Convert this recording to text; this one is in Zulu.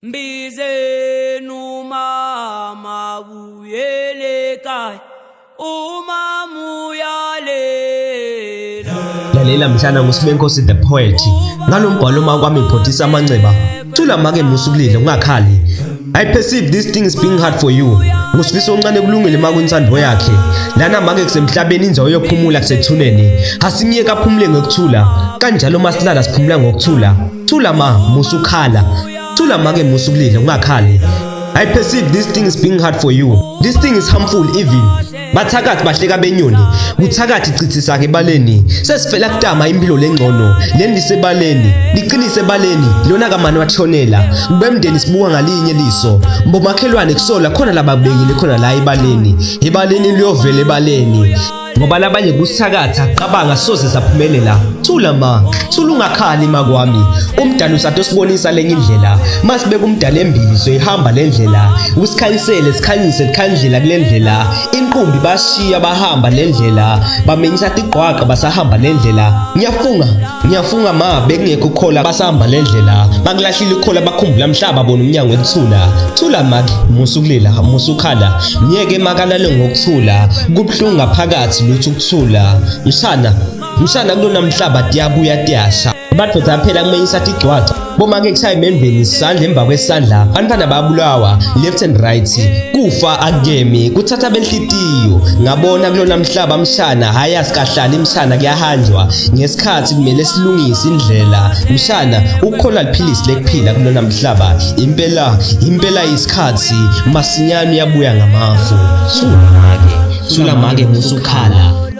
Mbizenu mama buyele ekhaya umama uyalela. Lalela mhlana nguSibenkosi the poet ngalombhalo makwami ngiphothisa amanceba thula make musukulile ungakhali. I perceive this thing is being hard for you. Ngusifisa oncane kulungile makunsando yakhe lana make kusemhlabeni inzawo yophumula kusethuneni asimiyeka aphumule ngokuthula kanjalo masilala siphumula ngokuthula. Thula ma musukhala thula make musukulile ungakhali. I perceive this thing is being hard for you. This thing is harmful even. Bathakathi bahleka benyoni kuthakathi chithisa ke baleni sesivela kutama impilo lengcono lendisebaleni liqinise ebaleni lona kamani wathonela kubemndeni sibuka ngalinye liso mbomakhelwane kusola khona lababekile khona la ebaleni liyovela ebaleni ngoba labanye kusakatha qabanga soze saphumelela. Thula ma thula ungakhali makwami umdala usathi sibonisa lenye indlela masibeka umdala embili soyihamba lendlela usikhanyisele sikhanyise likhandlela kulendlela inqumbi bashiya bahamba lendlela bamenyisa tiqwaqa basahamba lendlela ngiyafunga ma bekungekho ukukhola basahamba lendlela baklahlile ukukhola bakhumbula mhlaba bona umnyango wethula. Thula maki musukulila musukhala ngiyeke makalale ngokuthula kubhlungu ngaphakathi lutho ukuthula mshana kulona mhlaba tiyabuya tiyasha abadoda phela kumenyisa tigcwaca bomake kushaya emendweni isandla emva kwesandla bantwana babulawa left and right kufa akemi kuthatha benhlitiyo ngabona kulona mhlaba mshana haya sikahlala imshana kuyahanjwa ngesikhathi kumele silungise indlela mshana ukukhola liphilisi lekuphila kulona mhlaba impela isikhathi masinyane uyabuya ngamafu. Thula make musukhala